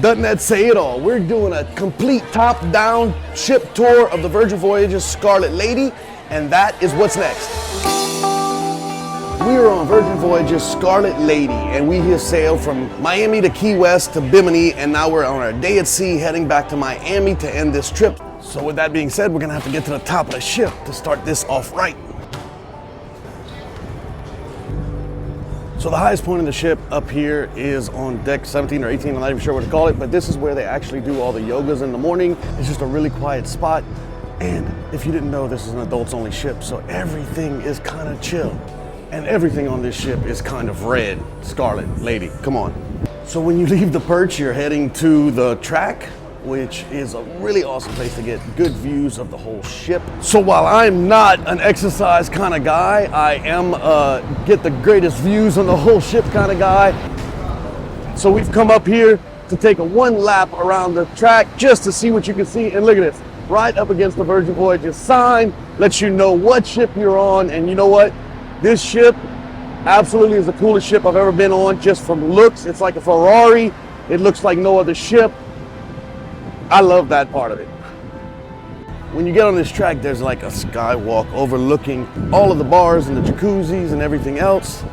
Doesn't that say it all? We're doing a complete top-down ship tour of the Virgin Voyages Scarlet Lady, and that is what's next. We are on Virgin Voyages Scarlet Lady, and we have sailed from Miami to Key West to Bimini, and now we're on our day at sea heading back to Miami to end this trip. So with that being said, we're gonna have to get to the top of the ship to start this off right. So the highest point of the ship up here is on deck 17 or 18, I'm not even sure what to call it, but this is where they actually do all the yogas in the morning. It's just a really quiet spot. And if you didn't know, this is an adults only ship, so everything is kind of chill. And everything on this ship is kind of red. Scarlet Lady, come on. So when you leave the perch, you're heading to the track, which is a really awesome place to get good views of the whole ship. So while I'm not an exercise kind of guy, I am get the greatest views on the whole ship kind of guy. So we've come up here to take a one lap around the track just to see what you can see. And look at this, right up against the Virgin Voyages sign, lets you know what ship you're on. And you know what? This ship absolutely is the coolest ship I've ever been on, just from looks. It's like a Ferrari. It looks like no other ship. I love that part of it. When you get on this track, there's like a skywalk overlooking all of the bars and the jacuzzis and everything else.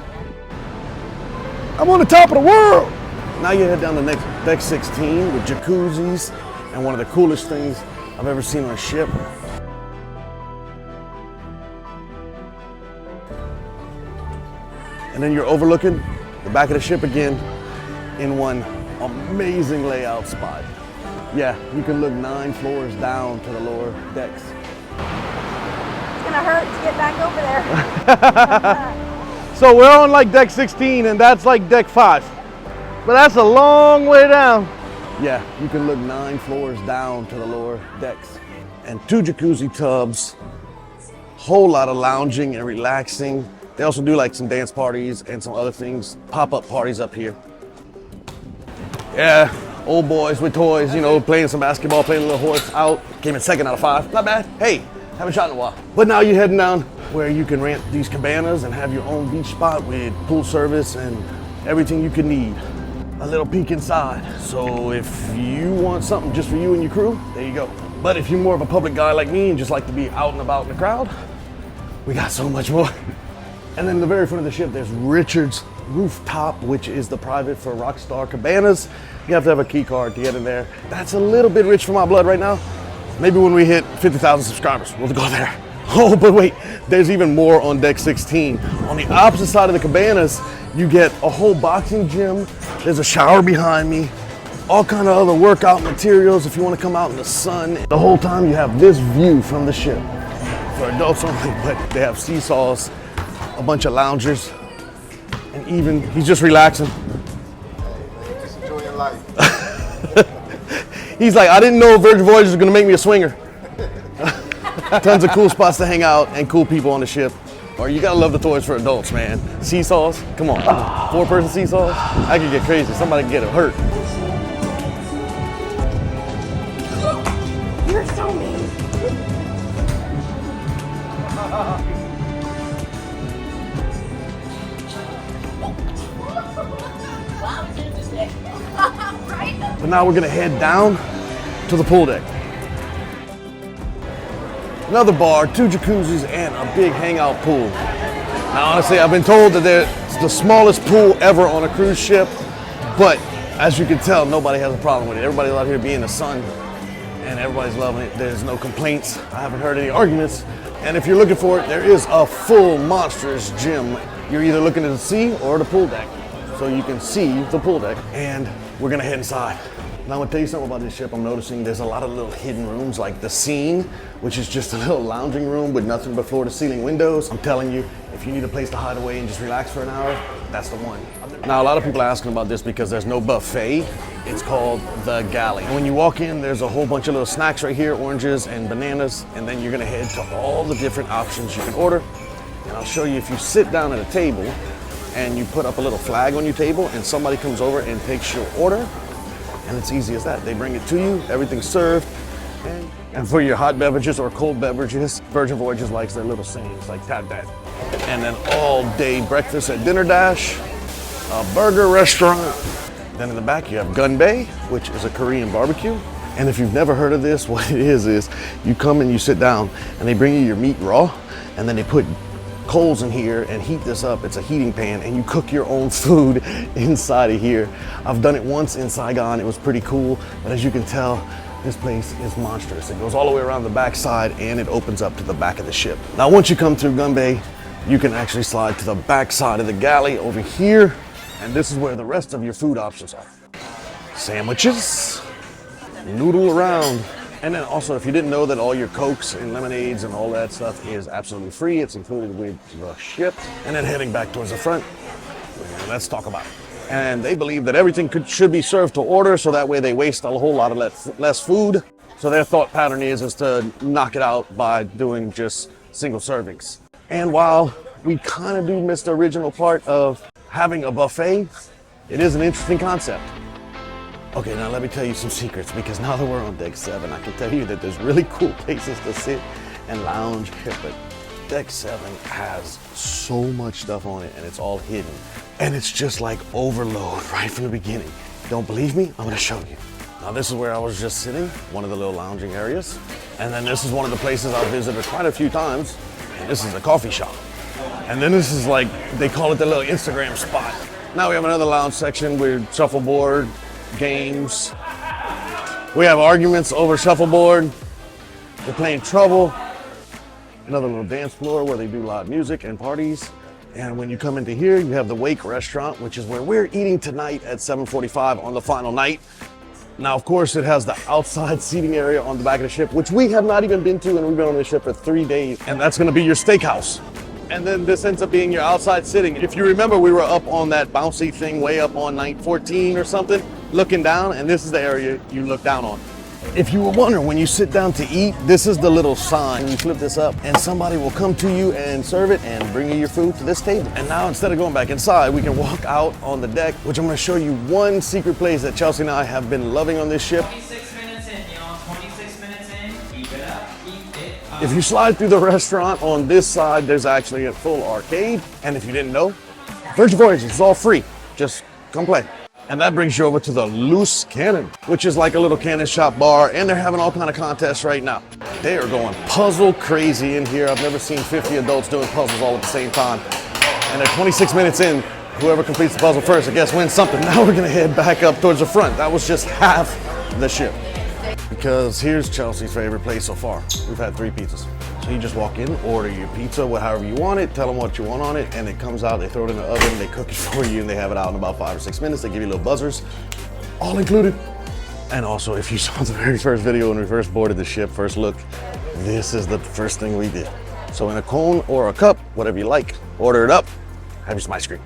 I'm on the top of the world. Now you head down to deck 16 with jacuzzis and one of the coolest things I've ever seen on a ship. And then you're overlooking the back of the ship again in one amazing layout spot. Yeah, you can look 9 floors down to the lower decks. It's gonna hurt to get back over there. So we're on like deck 16 and that's like deck 5. But that's a long way down. Yeah, you can look 9 floors down to the lower decks. And 2 jacuzzi tubs, whole lot of lounging and relaxing. They also do like some dance parties and some other things, pop-up parties up here. Yeah. Old boys with toys, you know, playing some basketball, playing a little horse out. Came in 2nd out of 5, not bad. Hey, haven't shot in a while. But now you're heading down where you can rent these cabanas and have your own beach spot with pool service and everything you could need. A little peek inside. So if you want something just for you and your crew, there you go. But if you're more of a public guy like me and just like to be out and about in the crowd, we got so much more. And then in the very front of the ship, there's Richard's Rooftop, which is the private for Rockstar Cabanas. You have to have a key card to get in there. That's a little bit rich for my blood right now. Maybe when we hit 50,000 subscribers, we'll go there. Oh, but wait, there's even more on deck 16. On the opposite side of the cabanas, you get a whole boxing gym. There's a shower behind me. All kind of other workout materials if you want to come out in the sun. The whole time you have this view from the ship. For adults only, but they have seesaws, a bunch of loungers, and even, he's just relaxing. Just enjoying life. He's like, I didn't know Virgin Voyages was gonna make me a swinger. Tons of cool spots to hang out and cool people on the ship. Or you gotta love the toys for adults, man. Seesaws, come on. 4-person seesaws, I could get crazy. Somebody could get hurt. You're so mean. But now we're gonna head down to the pool deck. Another bar, 2 jacuzzis, and a big hangout pool. Now honestly, I've been told that it's the smallest pool ever on a cruise ship, but as you can tell, nobody has a problem with it. Everybody's out here being in the sun, and everybody's loving it. There's no complaints. I haven't heard any arguments. And if you're looking for it, there is a full monstrous gym. You're either looking at the sea or the pool deck. So you can see the pool deck, and we're gonna head inside. Now I'm gonna tell you something about this ship. I'm noticing there's a lot of little hidden rooms, like the scene, which is just a little lounging room with nothing but floor to ceiling windows. I'm telling you, if you need a place to hide away and just relax for an hour, that's the one. Now a lot of people are asking about this because there's no buffet. It's called the galley. And when you walk in, there's a whole bunch of little snacks right here, oranges and bananas, and then you're gonna head to all the different options you can order. And I'll show you, if you sit down at a table and you put up a little flag on your table and somebody comes over and takes your order, and it's easy as that. They bring it to you, everything's served. And for your hot beverages or cold beverages, Virgin Voyages likes their little sayings like that. And then all day breakfast at Dinner Dash, a burger restaurant, Then in the back you have Gun Bay, which is a Korean barbecue. And if you've never heard of this, what it is you come and you sit down and they bring you your meat raw, and then they put coals in here and heat this up. It's a heating pan and you cook your own food inside of here. I've done it once in Saigon. It was pretty cool, but as you can tell, this place is monstrous. It goes all the way around the back side and it opens up to the back of the ship. Now, once you come through Gun Bay, you can actually slide to the back side of the galley over here, and this is where the rest of your food options are. Sandwiches, noodle around. And then also, if you didn't know that all your Cokes and lemonades and all that stuff is absolutely free, it's included with the ship. And then heading back towards the front, let's talk about it. And they believe that everything should be served to order, so that way they waste a whole lot of less food. So their thought pattern is to knock it out by doing just single servings. And while we kind of do miss the original part of having a buffet, it is an interesting concept. Okay, now let me tell you some secrets, because now that we're on deck 7, I can tell you that there's really cool places to sit and lounge here, but deck 7 has so much stuff on it and it's all hidden. And it's just like overload right from the beginning. Don't believe me? I'm gonna show you. Now this is where I was just sitting, one of the little lounging areas. And then this is one of the places I've visited quite a few times. And this is a coffee shop. And then this is like, they call it the little Instagram spot. Now we have another lounge section with shuffleboard, games. We have arguments over shuffleboard. They're playing Trouble. Another little dance floor where they do live music and parties. And when you come into here, you have the Wake restaurant, which is where we're eating tonight at 7:45 on the final night. Now, of course, it has the outside seating area on the back of the ship, which we have not even been to, and we've been on the ship for 3 days. And that's gonna be your steakhouse. And then this ends up being your outside sitting. If you remember, we were up on that bouncy thing way up on night 14 or something, looking down, and this is the area you look down on. If you were wondering, when you sit down to eat, this is the little sign. You flip this up and somebody will come to you and serve it and bring you your food to this table. And now, instead of going back inside, we can walk out on the deck, which I'm gonna show you one secret place that Chelsea and I have been loving on this ship. 26 minutes in, y'all. 26 minutes in. Keep it up. Keep it up. If you slide through the restaurant on this side, there's actually a full arcade. And if you didn't know, Virgin Voyages is all free. Just come play. And that brings you over to the Loose Cannon, which is like a little cannon shop bar, and they're having all kind of contests right now. They are going puzzle crazy in here. I've never seen 50 adults doing puzzles all at the same time. And they're 26 minutes in. Whoever completes the puzzle first, I guess, wins something. Now we're gonna head back up towards the front. That was just half the ship. Because here's Chelsea's favorite place so far. We've had 3 pizzas. So you just walk in, order your pizza, however you want it, tell them what you want on it, and it comes out, they throw it in the oven, they cook it for you, and they have it out in about 5 or 6 minutes. They give you little buzzers, all included. And also, if you saw the very first video when we first boarded the ship, first look, this is the first thing we did. So in a cone or a cup, whatever you like, order it up, have you some ice cream.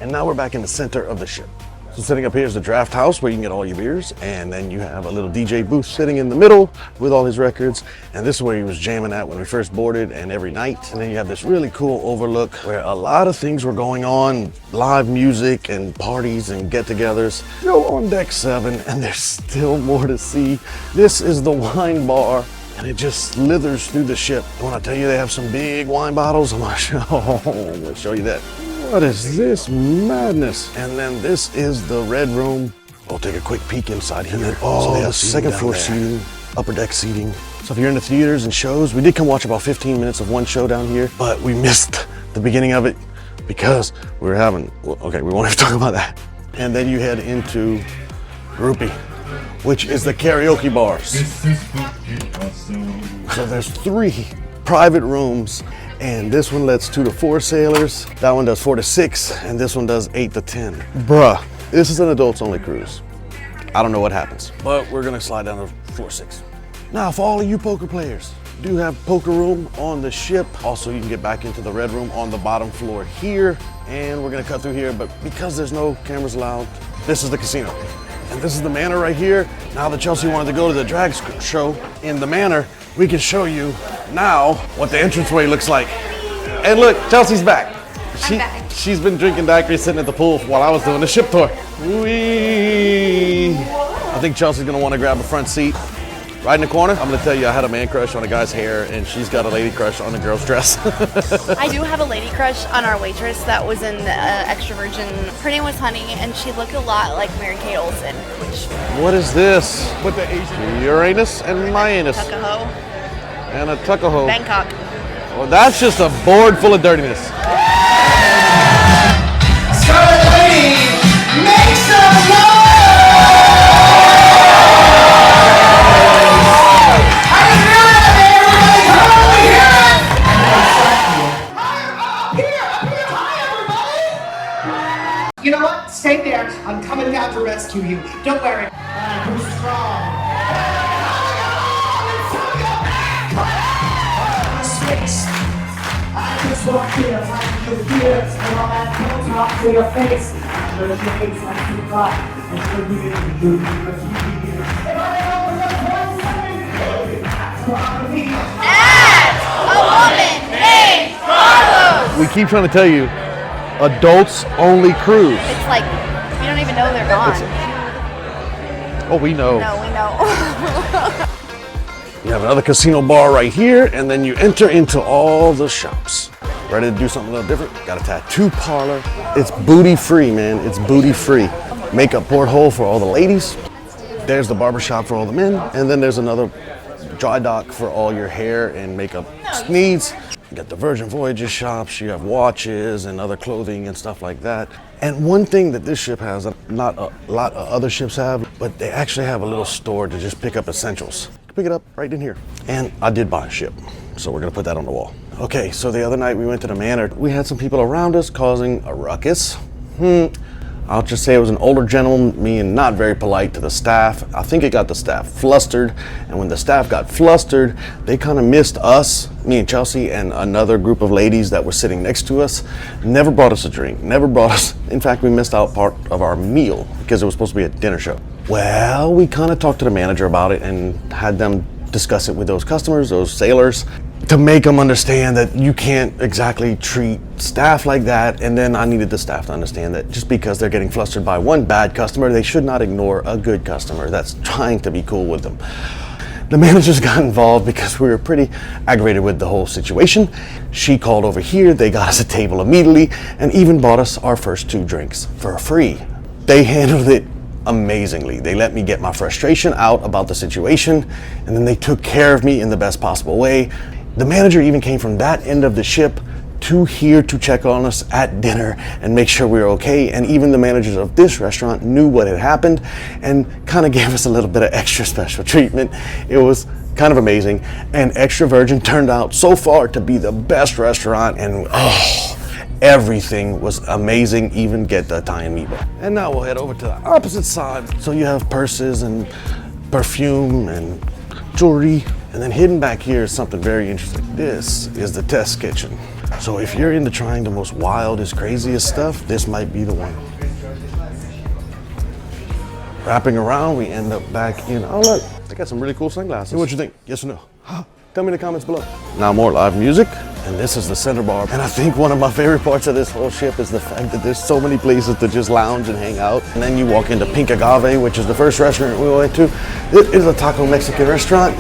And now we're back in the center of the ship. So sitting up here is the draft house where you can get all your beers, and then you have a little DJ booth sitting in the middle with all his records, and this is where he was jamming at when we first boarded and every night. And then you have this really cool overlook where a lot of things were going on, live music and parties and get-togethers. Still on deck 7, and there's still more to see. This is the wine bar, and it just slithers through the ship. When I tell you they have some big wine bottles, I'm gonna show you that. What is this madness? And then this is the red room. We'll take a quick peek inside here. So they have second floor seating, upper deck seating. So if you're in the theaters and shows, we did come watch about 15 minutes of one show down here, but we missed the beginning of it because we were having, okay, we won't even talk about that. And then you head into Groupie, which is the karaoke bars. So there's 3 private rooms, and this one lets 2 to 4 sailors, that one does 4 to 6, and this one does 8 to 10. Bruh, this is an adults only cruise. I don't know what happens, but we're gonna slide down to floor 6. Now, for all of you poker players, we do have poker room on the ship. Also, you can get back into the red room on the bottom floor here, and we're gonna cut through here, but because there's no cameras allowed, this is the casino. And this is the Manor right here. Now that Chelsea wanted to go to the drag show in the Manor, we can show you now what the entranceway looks like. And look, Chelsea's back. I'm back. She's been drinking daiquiri sitting at the pool while I was doing the ship tour. Whee! I think Chelsea's gonna wanna grab a front seat. Right in the corner, I'm gonna tell you I had a man crush on a guy's hair, and she's got a lady crush on a girl's dress. I do have a lady crush on our waitress that was in Extra Virgin. Her name was Honey, and she looked a lot like Mary-Kate Olsen, which... What is this? What the Asian? Uranus and my anus. Tuckahoe. And a Tuckahoe. Bangkok. Well, that's just a board full of dirtiness. Scarlet Lady, make some noise! You know what? Stay there. I'm coming down to rescue you. Don't worry. I'm strong. Space. I just walk here, find your fears, and all that comes off to your face. Your face like you got, and you We keep trying to tell you, adults only cruise. It's like, you don't even know they're gone. Oh, we know. No, we know. You have another casino bar right here, and then you enter into all the shops. Ready to do something a little different? Got a tattoo parlor. It's booty free, man. It's booty free. Makeup porthole for all the ladies. There's the barber shop for all the men, and then there's another dry dock for all your hair and makeup needs. You got the Virgin Voyages shops, you have watches and other clothing and stuff like that. And one thing that this ship has, not a lot of other ships have, but they actually have a little store to just pick up essentials. You can pick it up right in here. And I did buy a ship, so we're gonna put that on the wall. Okay, so the other night we went to the manor. We had some people around us causing a ruckus. I'll just say it was an older gentleman being not very polite to the staff. I think it got the staff flustered, and when the staff got flustered, they kind of missed us, me and Chelsea, and another group of ladies that were sitting next to us. Never brought us a drink, never brought us, in fact, we missed out part of our meal because it was supposed to be a dinner show. Well, we kind of talked to the manager about it and had them discuss it with those customers, those sailors, to make them understand that you can't exactly treat staff like that. And then I needed the staff to understand that just because they're getting flustered by one bad customer, they should not ignore a good customer that's trying to be cool with them. The managers got involved because we were pretty aggravated with the whole situation. She called over here, they got us a table immediately, and even bought us our first 2 drinks for free. They handled it amazingly. They let me get my frustration out about the situation, and then they took care of me in the best possible way. The manager even came from that end of the ship to here to check on us at dinner and make sure we were okay. And even the managers of this restaurant knew what had happened and kind of gave us a little bit of extra special treatment. It was kind of amazing. And Extra Virgin turned out so far to be the best restaurant, and everything was amazing, even get the Italian meatball. And now we'll head over to the opposite side. So you have purses and perfume and jewelry. And then hidden back here is something very interesting. This is the test kitchen. So if you're into trying the most wildest, craziest stuff, this might be the one. Wrapping around, we end up back in, oh look, they got some really cool sunglasses. What you think, yes or no? Tell me in the comments below. Now more live music, and this is the center bar. And I think one of my favorite parts of this whole ship is the fact that there's so many places to just lounge and hang out. And then you walk into Pink Agave, which is the first restaurant we went to. It is a taco Mexican restaurant.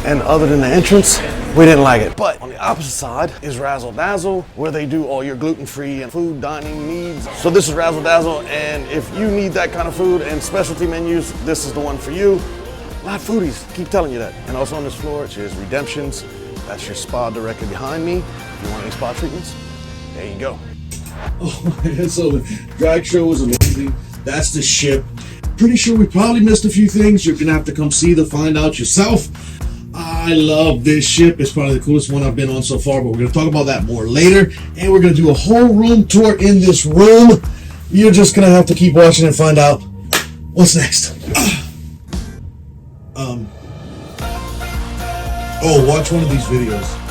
And other than the entrance, we didn't like it. But on the opposite side is Razzle Dazzle, where they do all your gluten-free and food dining needs. So this is Razzle Dazzle, and if you need that kind of food and specialty menus, this is the one for you. Not foodies, keep telling you that. And also on this floor, it is Redemptions. That's your spa directly behind me. If you want any spa treatments, there you go. Oh man, so the drag show was amazing. That's the ship. Pretty sure we probably missed a few things. You're gonna have to come see to find out yourself. I love this ship. It's probably the coolest one I've been on so far, but we're going to talk about that more later. And we're going to do a whole room tour in this room. You're just going to have to keep watching and find out what's next. Watch one of these videos.